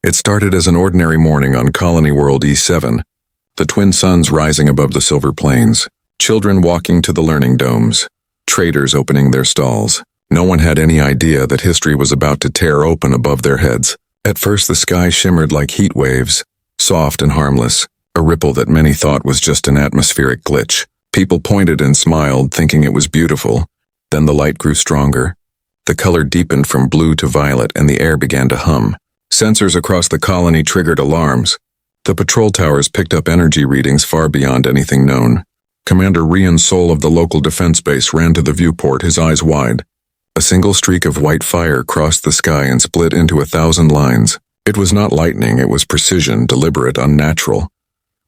It started as an ordinary morning on Colony World E7, the twin suns rising above the silver plains, children walking to the learning domes, traders opening their stalls. No one had any idea that history was about to tear open above their heads. At first the sky shimmered like heat waves, soft and harmless, a ripple that many thought was just an atmospheric glitch. People pointed and smiled, thinking it was beautiful. Then the light grew stronger. The color deepened from blue to violet, and the air began to hum. Sensors across the colony triggered alarms. The patrol towers picked up energy readings far beyond anything known. Commander Rian Sol of the local defense base ran to the viewport, his eyes wide. A single streak of white fire crossed the sky and split into 1,000 lines. It was not lightning, it was precision, deliberate, unnatural.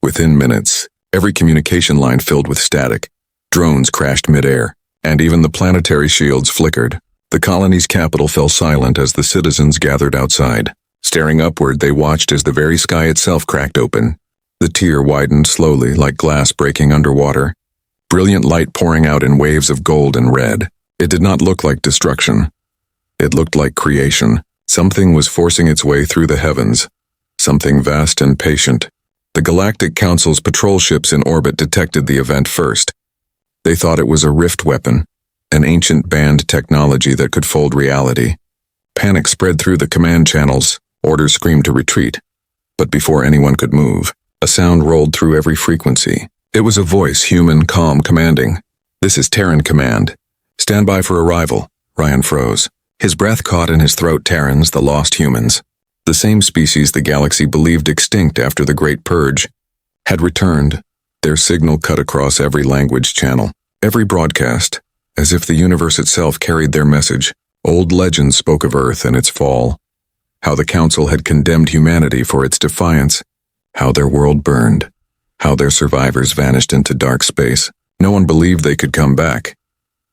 Within minutes, every communication line filled with static. Drones crashed mid-air, and even the planetary shields flickered. The colony's capital fell silent as the citizens gathered outside. Staring upward, they watched as the very sky itself cracked open. The tier widened slowly, like glass breaking underwater. Brilliant light pouring out in waves of gold and red. It did not look like destruction. It looked like creation. Something was forcing its way through the heavens. Something vast and patient. The Galactic Council's patrol ships in orbit detected the event first. They thought it was a rift weapon, an ancient banned technology that could fold reality. Panic spread through the command channels. Orders screamed to retreat. But before anyone could move, a sound rolled through every frequency. It was a voice, human, calm, commanding. "This is Terran Command. Stand by for arrival." Ryan froze. His breath caught in his throat. Terrans, the lost humans. The same species the galaxy believed extinct after the Great Purge, had returned. Their signal cut across every language channel, every broadcast, as if the universe itself carried their message. Old legends spoke of Earth and its fall, how the Council had condemned humanity for its defiance, how their world burned, how their survivors vanished into dark space. No one believed they could come back.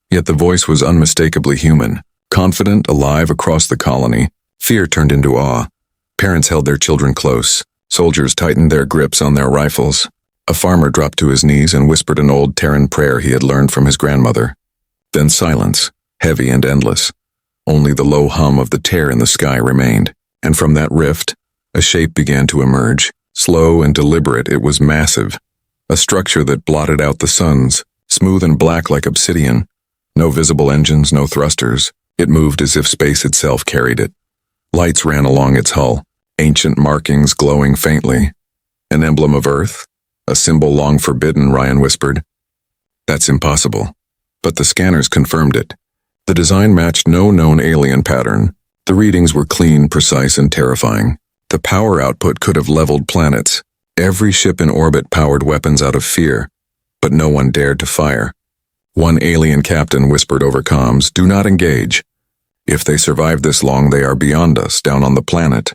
Yet the voice was unmistakably human, confident, alive across the colony. Fear turned into awe. Parents held their children close. Soldiers tightened their grips on their rifles. A farmer dropped to his knees and whispered an old Terran prayer he had learned from his grandmother. Then silence, heavy and endless. Only the low hum of the tear in the sky remained. And from that rift, a shape began to emerge. Slow and deliberate, it was massive. A structure that blotted out the suns, smooth and black like obsidian. No visible engines, no thrusters. It moved as if space itself carried it. Lights ran along its hull, ancient markings glowing faintly. An emblem of Earth? A symbol long forbidden, Ryan whispered. That's impossible. But the scanners confirmed it. The design matched no known alien pattern. The readings were clean, precise, and terrifying. The power output could have leveled planets. Every ship in orbit powered weapons out of fear, but no one dared to fire. One alien captain whispered over comms, "Do not engage. If they survive this long, they are beyond us, down on the planet."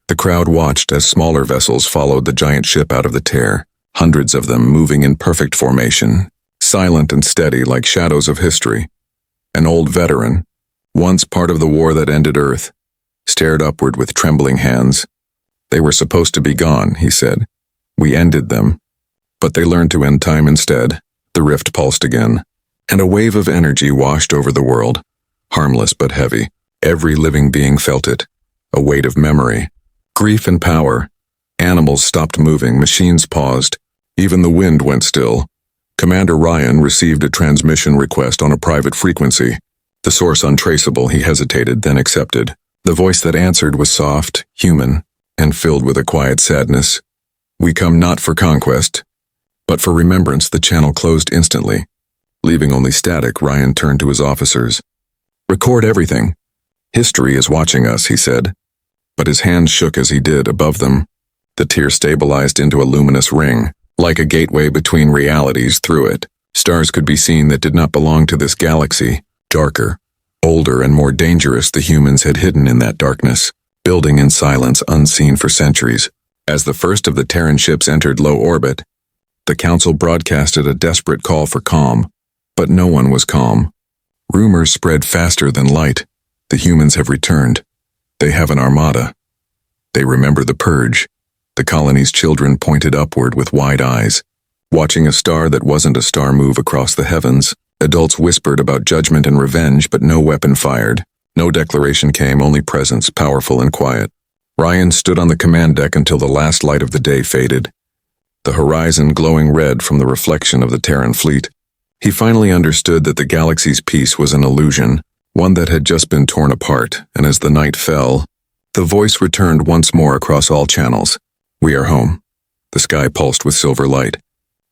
The crowd watched as smaller vessels followed the giant ship out of the tear, hundreds of them moving in perfect formation, silent and steady like shadows of history. An old veteran, once part of the war that ended Earth, stared upward with trembling hands. "They were supposed to be gone," he said. "We ended them. But they learned to end time instead." The rift pulsed again, and a wave of energy washed over the world, harmless but heavy. Every living being felt it, a weight of memory, grief and power. Animals stopped moving, machines paused, even the wind went still. Commander Ryan received a transmission request on a private frequency. The source untraceable, he hesitated, then accepted. The voice that answered was soft, human, and filled with a quiet sadness. "We come not for conquest, but for remembrance." The channel closed instantly. Leaving only static, Ryan turned to his officers. "Record everything. History is watching us," he said. But his hands shook as he did. Above them, the tier stabilized into a luminous ring, like a gateway between realities. Through it, stars could be seen that did not belong to this galaxy. Darker, older, and more dangerous, the humans had hidden in that darkness, building in silence unseen for centuries. As the first of the Terran ships entered low orbit, the Council broadcasted a desperate call for calm, but no one was calm. Rumors spread faster than light. The humans have returned. They have an armada. They remember the purge. The colony's children pointed upward with wide eyes, watching a star that wasn't a star move across the heavens. Adults whispered about judgment and revenge, but no weapon fired. No declaration came, only presence, powerful and quiet. Ryan stood on the command deck until the last light of the day faded, the horizon glowing red from the reflection of the Terran fleet. He finally understood that the galaxy's peace was an illusion, one that had just been torn apart, and as the night fell, the voice returned once more across all channels. "We are home." The sky pulsed with silver light,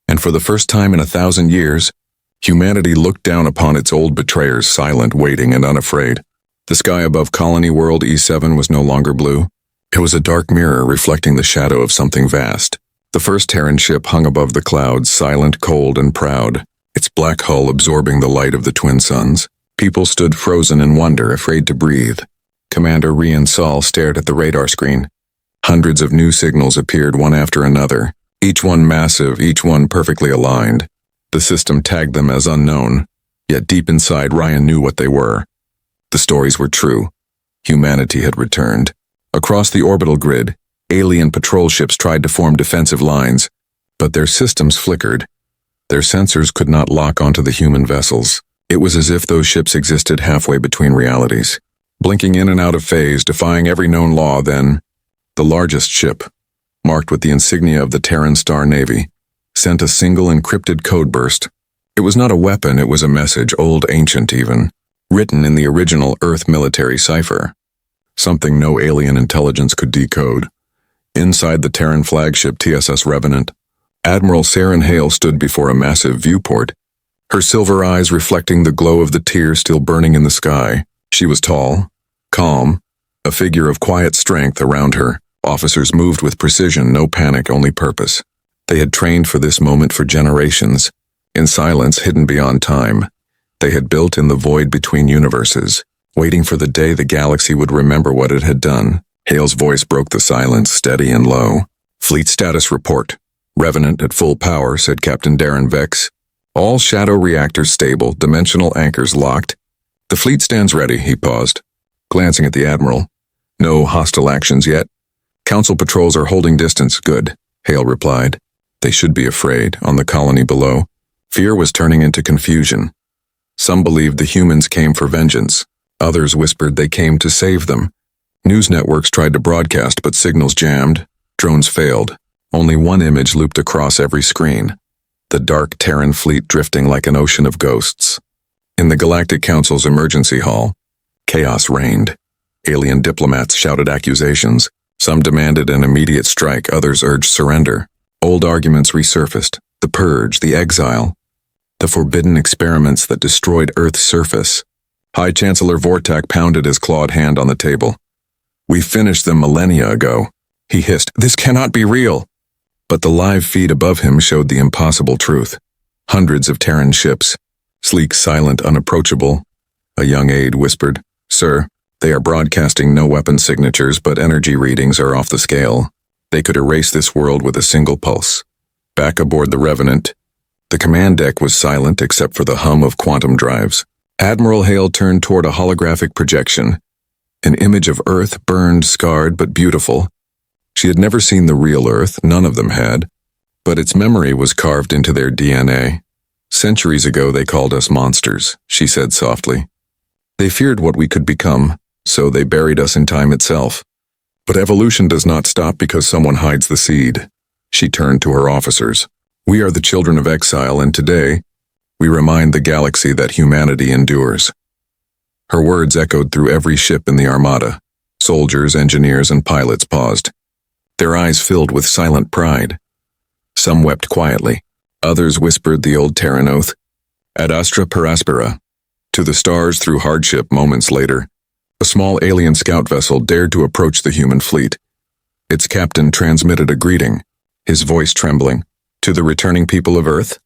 and for the first time in 1,000 years, humanity looked down upon its old betrayers, silent, waiting, and unafraid. The sky above Colony World E7 was no longer blue. It was a dark mirror reflecting the shadow of something vast. The first Terran ship hung above the clouds, silent, cold, and proud, its black hull absorbing the light of the twin suns. People stood frozen in wonder, afraid to breathe. Commander Rian Sol stared at the radar screen. Hundreds of new signals appeared one after another, each one massive, each one perfectly aligned. The system tagged them as unknown, yet deep inside Ryan knew what they were. The stories were true. Humanity had returned. Across the orbital grid, alien patrol ships tried to form defensive lines, but their systems flickered. Their sensors could not lock onto the human vessels. It was as if those ships existed halfway between realities, blinking in and out of phase, defying every known law. Then, the largest ship, marked with the insignia of the Terran Star Navy, sent a single encrypted code burst. It was not a weapon, it was a message, old, ancient even, written in the original Earth military cipher. Something no alien intelligence could decode. Inside the Terran flagship TSS Revenant, Admiral Saren Hale stood before a massive viewport, her silver eyes reflecting the glow of the tear still burning in the sky. She was tall, calm, a figure of quiet strength around her. Officers moved with precision, no panic, only purpose. They had trained for this moment for generations. In silence, hidden beyond time, they had built in the void between universes, waiting for the day the galaxy would remember what it had done. Hale's voice broke the silence, steady and low. "Fleet status report. Revenant at full power," said Captain Darren Vex. "All shadow reactors stable, dimensional anchors locked. The fleet stands ready." He paused, glancing at the Admiral. "No hostile actions yet. Council patrols are holding distance." "Good," Hale replied. They should be afraid. On the colony below, fear was turning into confusion. Some believed the humans came for vengeance. Others whispered they came to save them. News networks tried to broadcast, but signals jammed. Drones failed. Only one image looped across every screen. The dark Terran fleet drifting like an ocean of ghosts. In the Galactic Council's emergency hall, chaos reigned. Alien diplomats shouted accusations. Some demanded an immediate strike, others urged surrender. Old arguments resurfaced. The purge, the exile, the forbidden experiments that destroyed Earth's surface. High Chancellor Vortak pounded his clawed hand on the table. "We finished them millennia ago," he hissed. "This cannot be real." But the live feed above him showed the impossible truth. Hundreds of Terran ships, sleek, silent, unapproachable. A young aide whispered, "Sir, they are broadcasting no weapon signatures, but energy readings are off the scale. They could erase this world with a single pulse." Back aboard the Revenant, the command deck was silent except for the hum of quantum drives. Admiral Hale turned toward a holographic projection. An image of Earth, burned, scarred, but beautiful. She had never seen the real Earth, none of them had, but its memory was carved into their DNA. "Centuries ago they called us monsters," she said softly. "They feared what we could become, so they buried us in time itself. But evolution does not stop because someone hides the seed." She turned to her officers. "We are the children of exile, and today, we remind the galaxy that humanity endures." Her words echoed through every ship in the armada. Soldiers, engineers, and pilots paused, their eyes filled with silent pride. Some wept quietly. Others whispered the old Terran oath, "Ad astra per aspera," to the stars through hardship. Moments later, a small alien scout vessel dared to approach the human fleet. Its captain transmitted a greeting, his voice trembling. "To the returning people of Earth,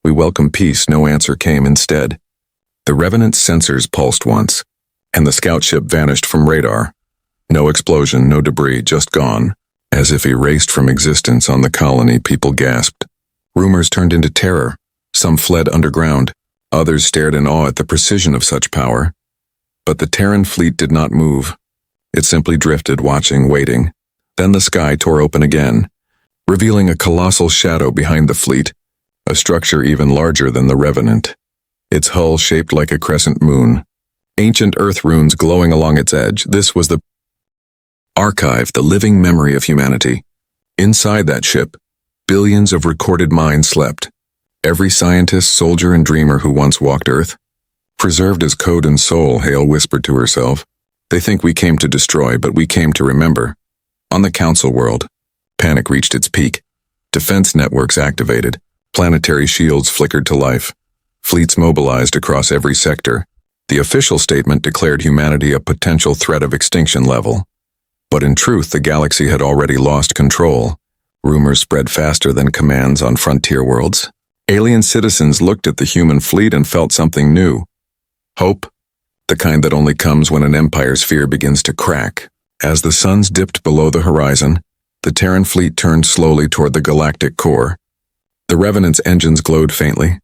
we welcome peace." No answer came. Instead, the Revenant's sensors pulsed once, and the scout ship vanished from radar. No explosion, no debris, just gone. As if erased from existence on the colony, people gasped. Rumors turned into terror. Some fled underground. Others stared in awe at the precision of such power. But the Terran fleet did not move. It simply drifted, watching, waiting. Then the sky tore open again, revealing a colossal shadow behind the fleet, a structure even larger than the Revenant. Its hull shaped like a crescent moon, ancient Earth runes glowing along its edge. This was the Archive, the living memory of humanity. Inside that ship, billions of recorded minds slept. Every scientist, soldier, and dreamer who once walked Earth. Preserved as code and soul, Hale whispered to herself. They think we came to destroy, but we came to remember. On the Council world, panic reached its peak. Defense networks activated. Planetary shields flickered to life. Fleets mobilized across every sector. The official statement declared humanity a potential threat of extinction level. But in truth, the galaxy had already lost control. Rumors spread faster than commands on frontier worlds. Alien citizens looked at the human fleet and felt something new. Hope, the kind that only comes when an empire's fear begins to crack. As the suns dipped below the horizon, the Terran fleet turned slowly toward the galactic core. The Revenant's engines glowed faintly.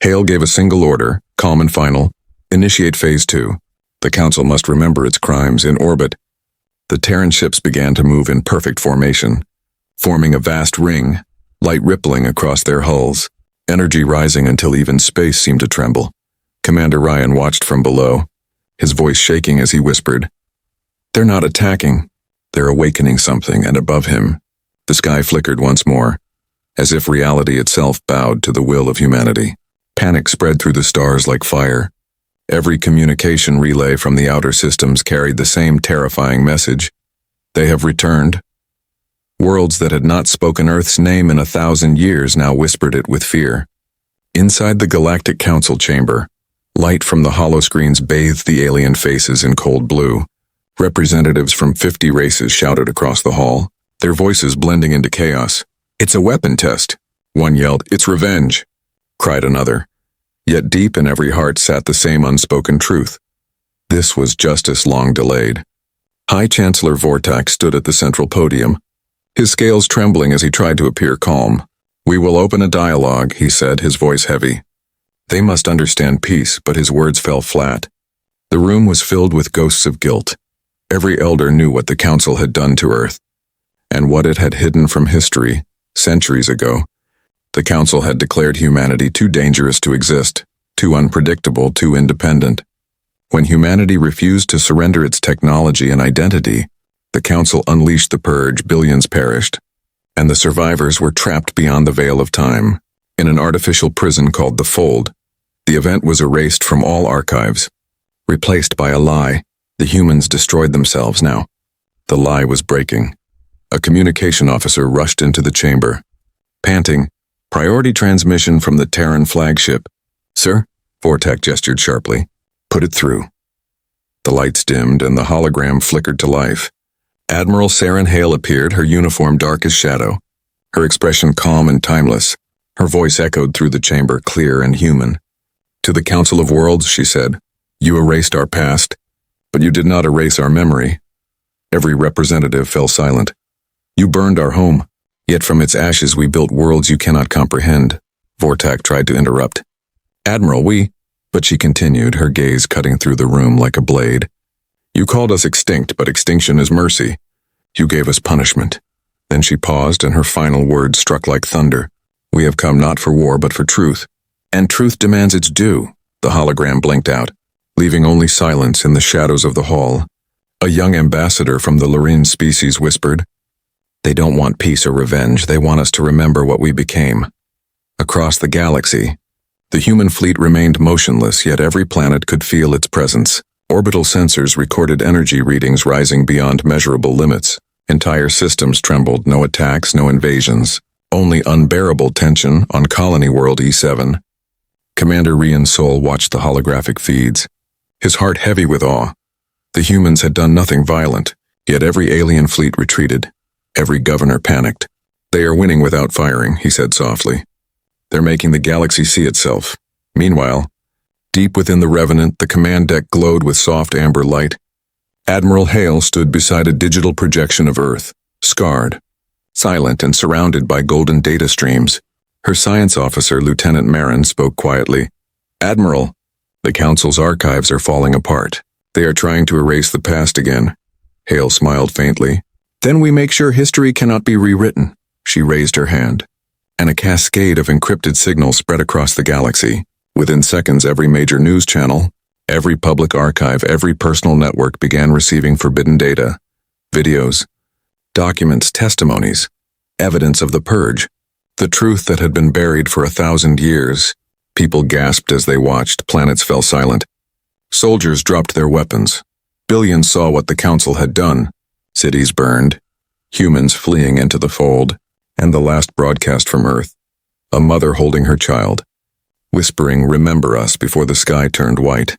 Hale gave a single order, calm and final: initiate Phase 2. The Council must remember its crimes in orbit. The Terran ships began to move in perfect formation, forming a vast ring, light rippling across their hulls, energy rising until even space seemed to tremble. Commander Ryan watched from below, his voice shaking as he whispered, "They're not attacking. They're awakening something," and above him, the sky flickered once more, as if reality itself bowed to the will of humanity. Panic spread through the stars like fire. Every communication relay from the outer systems carried the same terrifying message. They have returned. Worlds that had not spoken Earth's name in 1,000 years now whispered it with fear. Inside the Galactic Council chamber, light from the holoscreens bathed the alien faces in cold blue. Representatives from 50 races shouted across the hall, their voices blending into chaos. "It's a weapon test," one yelled. "It's revenge," cried another. Yet deep in every heart sat the same unspoken truth. This was justice long delayed. High Chancellor Vortak stood at the central podium, his scales trembling as he tried to appear calm. "We will open a dialogue," he said, his voice heavy. They must understand peace, but his words fell flat. The room was filled with ghosts of guilt. Every elder knew what the Council had done to Earth, and what it had hidden from history centuries ago. The Council had declared humanity too dangerous to exist, too unpredictable, too independent. When humanity refused to surrender its technology and identity, the Council unleashed the purge, billions perished, and the survivors were trapped beyond the veil of time, in an artificial prison called the Fold. The event was erased from all archives, replaced by a lie. The humans destroyed themselves now. The lie was breaking. A communication officer rushed into the chamber, panting, "Priority transmission from the Terran flagship." "Sir?" Vortak gestured sharply. "Put it through." The lights dimmed and the hologram flickered to life. Admiral Saren Hale appeared, her uniform dark as shadow, her expression calm and timeless. Her voice echoed through the chamber, clear and human. "To the Council of Worlds," she said, "you erased our past, but you did not erase our memory." Every representative fell silent. "You burned our home. Yet from its ashes we built worlds you cannot comprehend." Vortak tried to interrupt. "Admiral, But she continued, her gaze cutting through the room like a blade. "You called us extinct, but extinction is mercy. You gave us punishment." Then she paused, and her final words struck like thunder. "We have come not for war, but for truth. And truth demands its due." The hologram blinked out, leaving only silence in the shadows of the hall. A young ambassador from the Lorraine species whispered, "They don't want peace or revenge, they want us to remember what we became." Across the galaxy, the human fleet remained motionless, yet every planet could feel its presence. Orbital sensors recorded energy readings rising beyond measurable limits. Entire systems trembled, no attacks, no invasions, only unbearable tension on Colony World E7. Commander Rian Sol watched the holographic feeds, his heart heavy with awe. The humans had done nothing violent, yet every alien fleet retreated. Every governor panicked. "They are winning without firing," he said softly. "They're making the galaxy see itself." Meanwhile, deep within the Revenant, the command deck glowed with soft amber light. Admiral Hale stood beside a digital projection of Earth, scarred, silent and surrounded by golden data streams. Her science officer, Lieutenant Marin, spoke quietly. "Admiral, the Council's archives are falling apart. They are trying to erase the past again." Hale smiled faintly. "Then we make sure history cannot be rewritten." She raised her hand, and a cascade of encrypted signals spread across the galaxy. Within seconds, every major news channel, every public archive, every personal network began receiving forbidden data. Videos, documents, testimonies, evidence of the purge, the truth that had been buried for 1,000 years. People gasped as they watched. Planets fell silent. Soldiers dropped their weapons. Billions saw what the Council had done. Cities burned, humans fleeing into the fold, and the last broadcast from Earth. A mother holding her child, whispering, "Remember us," before the sky turned white.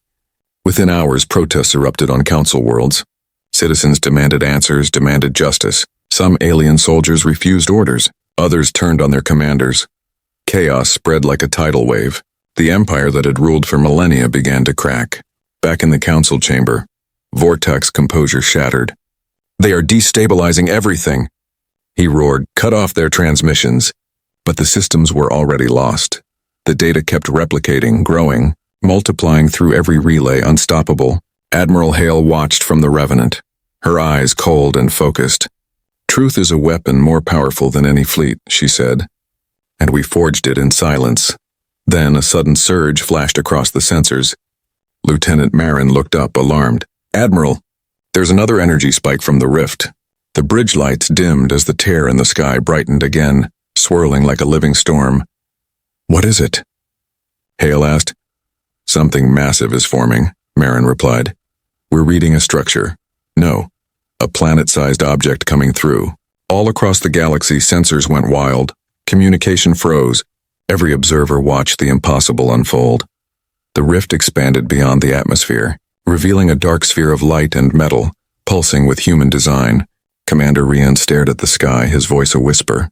Within hours, protests erupted on Council worlds. Citizens demanded answers, demanded justice. Some alien soldiers refused orders. Others turned on their commanders. Chaos spread like a tidal wave. The empire that had ruled for millennia began to crack. Back in the Council chamber, Vortek's composure shattered. "They are destabilizing everything," he roared. "Cut off their transmissions." But the systems were already lost. The data kept replicating, growing, multiplying through every relay, unstoppable. Admiral Hale watched from the Revenant, her eyes cold and focused. "Truth is a weapon more powerful than any fleet," she said, "and we forged it in silence." Then a sudden surge flashed across the sensors. Lieutenant Marin looked up, alarmed. "Admiral, there's another energy spike from the rift." The bridge lights dimmed as the tear in the sky brightened again, swirling like a living storm. "What is it?" Hale asked. "Something massive is forming," Marin replied. "We're reading a structure. No, a planet-sized object coming through." All across the galaxy, sensors went wild. Communication froze. Every observer watched the impossible unfold. The rift expanded beyond the atmosphere, revealing a dark sphere of light and metal, pulsing with human design. Commander Rian stared at the sky, his voice a whisper.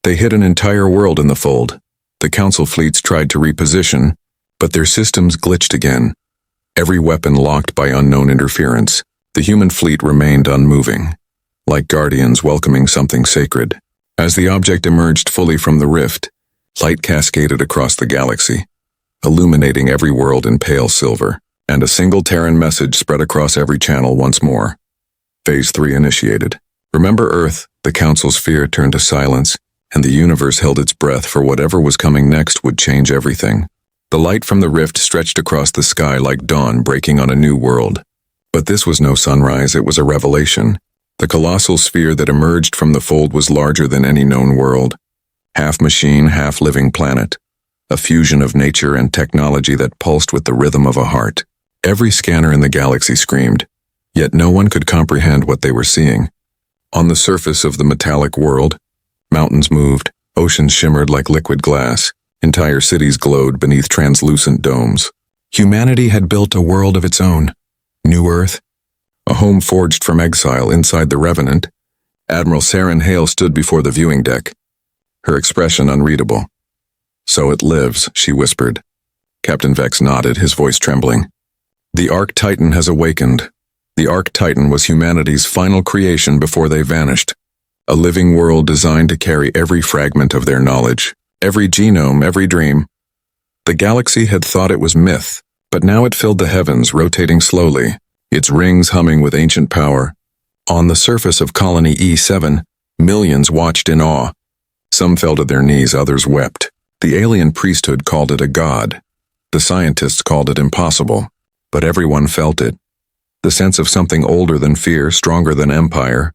They hid an entire world in the fold. The Council fleets tried to reposition, but their systems glitched again. Every weapon locked by unknown interference. The human fleet remained unmoving, like guardians welcoming something sacred. As the object emerged fully from the rift, light cascaded across the galaxy, illuminating every world in pale silver, and a single Terran message spread across every channel once more. Phase 3 initiated. Remember Earth, the Council's fear turned to silence, and the universe held its breath, for whatever was coming next would change everything. The light from the rift stretched across the sky like dawn breaking on a new world. But this was no sunrise, it was a revelation. The colossal sphere that emerged from the fold was larger than any known world. Half machine, half living planet. A fusion of nature and technology that pulsed with the rhythm of a heart. Every scanner in the galaxy screamed, yet no one could comprehend what they were seeing. On the surface of the metallic world, mountains moved, oceans shimmered like liquid glass, entire cities glowed beneath translucent domes. Humanity had built a world of its own. New Earth, a home forged from exile inside the Revenant. Admiral Saren Hale stood before the viewing deck, her expression unreadable. "So it lives," she whispered. Captain Vex nodded, his voice trembling. "The Arc Titan has awakened." The Arc Titan was humanity's final creation before they vanished. A living world designed to carry every fragment of their knowledge, every genome, every dream. The galaxy had thought it was myth, but now it filled the heavens, rotating slowly, its rings humming with ancient power. On the surface of Colony E7, millions watched in awe. Some fell to their knees, others wept. The alien priesthood called it a god. The scientists called it impossible, but everyone felt it. The sense of something older than fear, stronger than empire.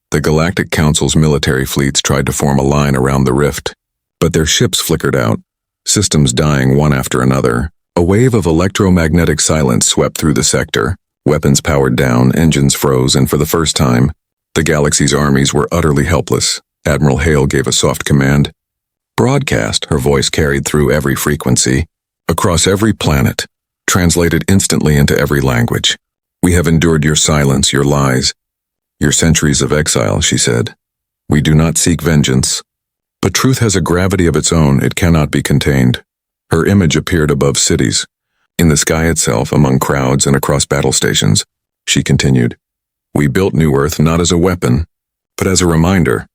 The Galactic Council's military fleets tried to form a line around the rift, but their ships flickered out, systems dying one after another. A wave of electromagnetic silence swept through the sector. Weapons powered down, engines froze, and for the first time, the galaxy's armies were utterly helpless. Admiral Hale gave a soft command. "Broadcast," her voice carried through every frequency, across every planet, translated instantly into every language. "We have endured your silence, your lies, your centuries of exile," she said. "We do not seek vengeance. But truth has a gravity of its own, it cannot be contained." Her image appeared above cities, in the sky itself, among crowds and across battle stations. She continued, "We built New Earth not as a weapon, but as a reminder.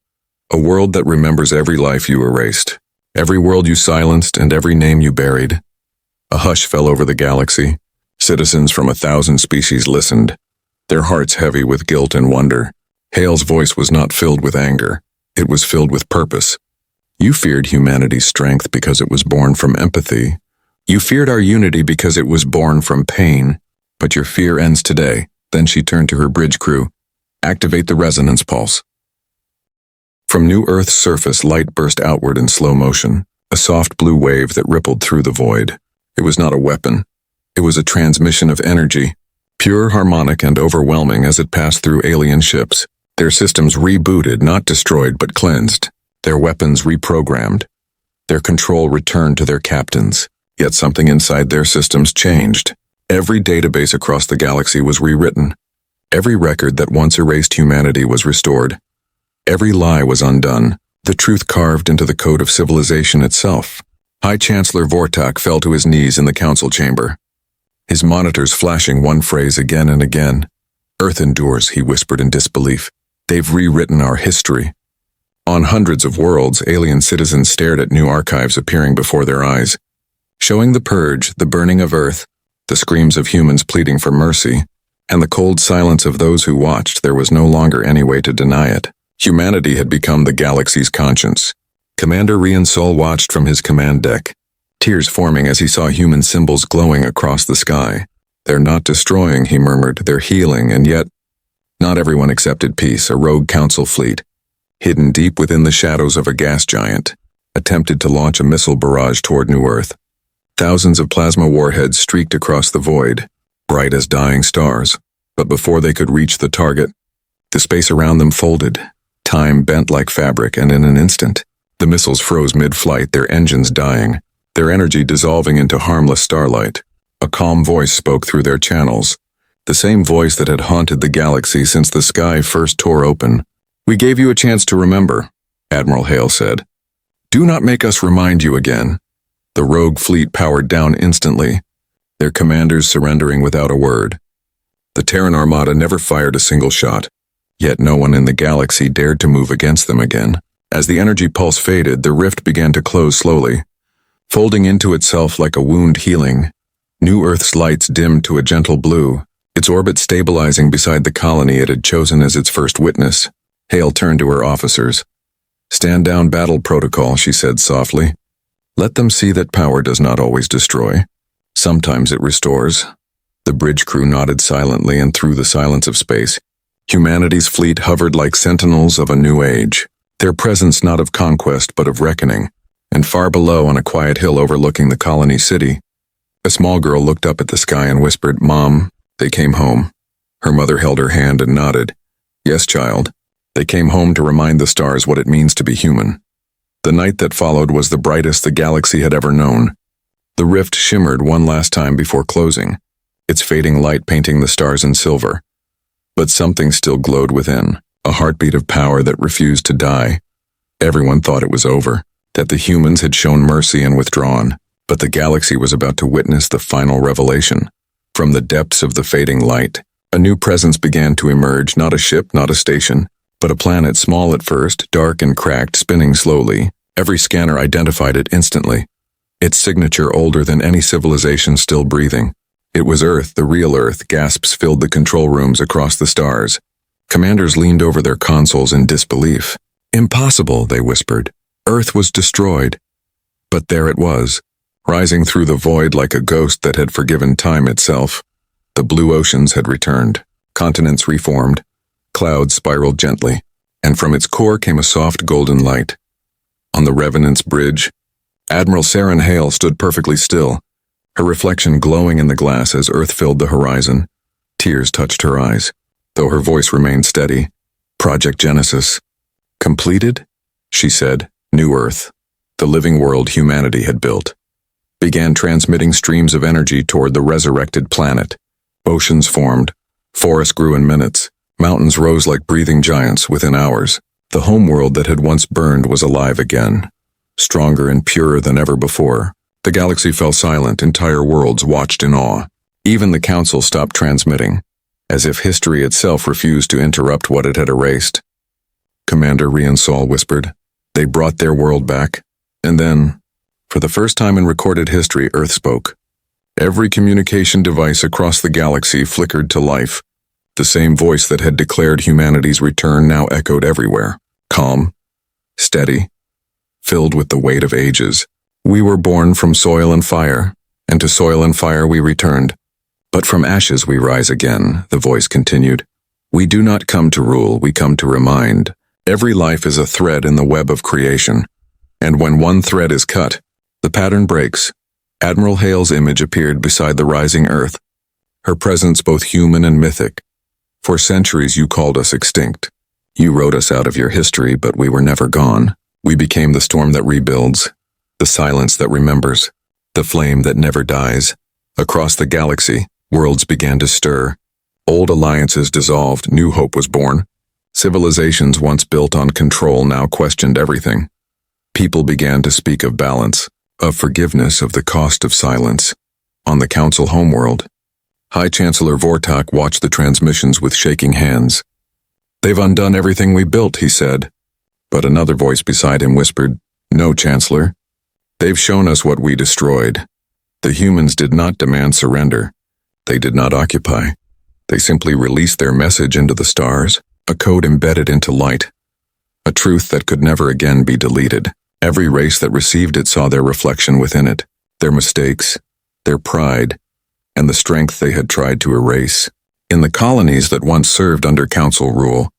A world that remembers every life you erased, every world you silenced, and every name you buried." A hush fell over the galaxy. Citizens from 1,000 species listened, their hearts heavy with guilt and wonder. Hale's voice was not filled with anger. It was filled with purpose. "You feared humanity's strength because it was born from empathy. You feared our unity because it was born from pain. But your fear ends today." Then she turned to her bridge crew. Activate the resonance pulse. From New Earth's surface, light burst outward in slow motion, a soft blue wave that rippled through the void. It was not a weapon. It was a transmission of energy, pure, harmonic, and overwhelming as it passed through alien ships. Their systems rebooted, not destroyed but cleansed. Their weapons reprogrammed. Their control returned to their captains. Yet something inside their systems changed. Every database across the galaxy was rewritten. Every record that once erased humanity was restored. Every lie was undone, the truth carved into the code of civilization itself. High Chancellor Vortak fell to his knees in the council chamber, his monitors flashing one phrase again and again. Earth endures, he whispered in disbelief. They've rewritten our history. On hundreds of worlds, alien citizens stared at new archives appearing before their eyes, showing the purge, the burning of Earth, the screams of humans pleading for mercy, and the cold silence of those who watched. There was no longer any way to deny it. Humanity had become the galaxy's conscience. Commander Rian Sol watched from his command deck, tears forming as he saw human symbols glowing across the sky. They're not destroying, he murmured, they're healing, and yet, not everyone accepted peace. A rogue council fleet, hidden deep within the shadows of a gas giant, attempted to launch a missile barrage toward New Earth. Thousands of plasma warheads streaked across the void, bright as dying stars, but before they could reach the target, the space around them folded. Time bent like fabric, and in an instant, the missiles froze mid-flight, their engines dying, their energy dissolving into harmless starlight. A calm voice spoke through their channels, the same voice that had haunted the galaxy since the sky first tore open. "We gave you a chance to remember," Admiral Hale said. "Do not make us remind you again." The rogue fleet powered down instantly, their commanders surrendering without a word. The Terran armada never fired a single shot, yet no one in the galaxy dared to move against them again. As the energy pulse faded, the rift began to close slowly, folding into itself like a wound healing. New Earth's lights dimmed to a gentle blue, its orbit stabilizing beside the colony it had chosen as its first witness. Hale turned to her officers. "Stand down, battle protocol," she said softly. "Let them see that power does not always destroy. Sometimes it restores." The bridge crew nodded silently, and through the silence of space, humanity's fleet hovered like sentinels of a new age, their presence not of conquest but of reckoning. And far below, on a quiet hill overlooking the colony city, a small girl looked up at the sky and whispered, "Mom, they came home." Her mother held her hand and nodded. "Yes, child. They came home to remind the stars what it means to be human." The night that followed was the brightest the galaxy had ever known. The rift shimmered one last time before closing, its fading light painting the stars in silver. But something still glowed within, a heartbeat of power that refused to die. Everyone thought it was over, that the humans had shown mercy and withdrawn, but the galaxy was about to witness the final revelation. From the depths of the fading light, a new presence began to emerge, not a ship, not a station, but a planet, small at first, dark and cracked, spinning slowly. Every scanner identified it instantly, its signature older than any civilization still breathing. It was Earth, the real Earth. Gasps filled the control rooms across the stars. Commanders leaned over their consoles in disbelief. "Impossible," they whispered. Earth was destroyed. But there it was, rising through the void like a ghost that had forgiven time itself. The blue oceans had returned, continents reformed, clouds spiraled gently, and from its core came a soft golden light. On the Revenant's bridge, Admiral Saren Hale stood perfectly still, her reflection glowing in the glass as Earth filled the horizon. Tears touched her eyes, though her voice remained steady. "Project Genesis. Completed?" she said. New Earth, the living world humanity had built, began transmitting streams of energy toward the resurrected planet. Oceans formed, forests grew in minutes, mountains rose like breathing giants within hours. The homeworld that had once burned was alive again, stronger and purer than ever before. The galaxy fell silent, entire worlds watched in awe. Even the council stopped transmitting, as if history itself refused to interrupt what it had erased. Commander Rian Sol whispered, "They brought their world back." And then, for the first time in recorded history, Earth spoke. Every communication device across the galaxy flickered to life. The same voice that had declared humanity's return now echoed everywhere. Calm, steady, filled with the weight of ages. "We were born from soil and fire, and to soil and fire we returned. But from ashes we rise again," the voice continued. We do not come to rule, we come to remind. Every life is a thread in the web of creation. And when one thread is cut, the pattern breaks. Admiral Hale's image appeared beside the rising earth, her presence both human and mythic. For centuries you called us extinct. You wrote us out of your history, but we were never gone. We became the storm that rebuilds, the silence that remembers, the flame that never dies. Across the galaxy, worlds began to stir. Old alliances dissolved, new hope was born. Civilizations once built on control now questioned everything. People began to speak of balance, of forgiveness, of the cost of silence. On the Council homeworld, High Chancellor Vortak watched the transmissions with shaking hands. "They've undone everything we built," he said. But another voice beside him whispered, "No, Chancellor. They've shown us what we destroyed. The humans did not demand surrender. They did not occupy. They simply released their message into the stars, a code embedded into light, a truth that could never again be deleted. Every race that received it saw their reflection within it, their mistakes, their pride, and the strength they had tried to erase. In the colonies that once served under Council rule,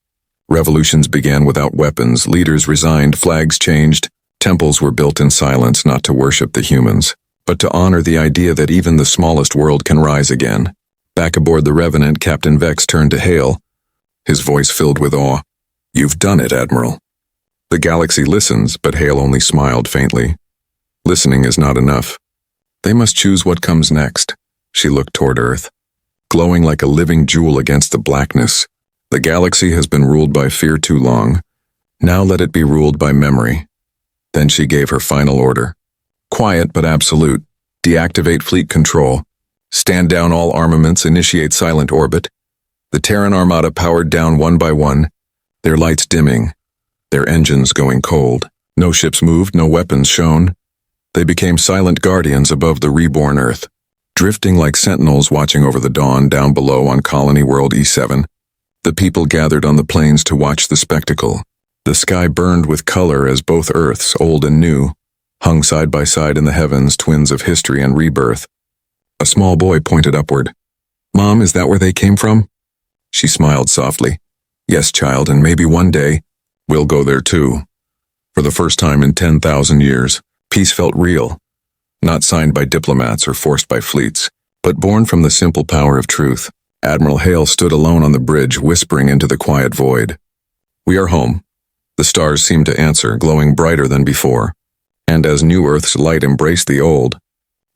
revolutions began without weapons, leaders resigned, flags changed, temples were built in silence, not to worship the humans, but to honor the idea that even the smallest world can rise again. Back aboard the Revenant, Captain Vex turned to Hale, his voice filled with awe. "You've done it, Admiral." The galaxy listens, but Hale only smiled faintly. Listening is not enough. They must choose what comes next. She looked toward Earth, glowing like a living jewel against the blackness. The galaxy has been ruled by fear too long. Now let it be ruled by memory. Then she gave her final order. Quiet but absolute. Deactivate fleet control. Stand down all armaments, initiate silent orbit. The Terran armada powered down one by one, their lights dimming, their engines going cold. No ships moved, no weapons shone. They became silent guardians above the reborn Earth, drifting like sentinels watching over the dawn down below on Colony World E7. The people gathered on the plains to watch the spectacle. The sky burned with color as both Earths, old and new, hung side by side in the heavens, twins of history and rebirth. A small boy pointed upward. "Mom, is that where they came from?" She smiled softly. "Yes, child, and maybe one day, we'll go there too." For the first time in 10,000 years, peace felt real, not signed by diplomats or forced by fleets, but born from the simple power of truth. Admiral Hale stood alone on the bridge, whispering into the quiet void. "We are home." The stars seemed to answer, glowing brighter than before. And as New Earth's light embraced the old,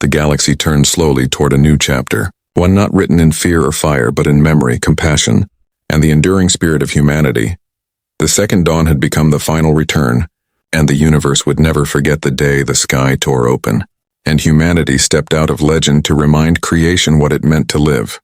the galaxy turned slowly toward a new chapter, one not written in fear or fire, but in memory, compassion, and the enduring spirit of humanity. The second dawn had become the final return, and the universe would never forget the day the sky tore open, and humanity stepped out of legend to remind creation what it meant to live.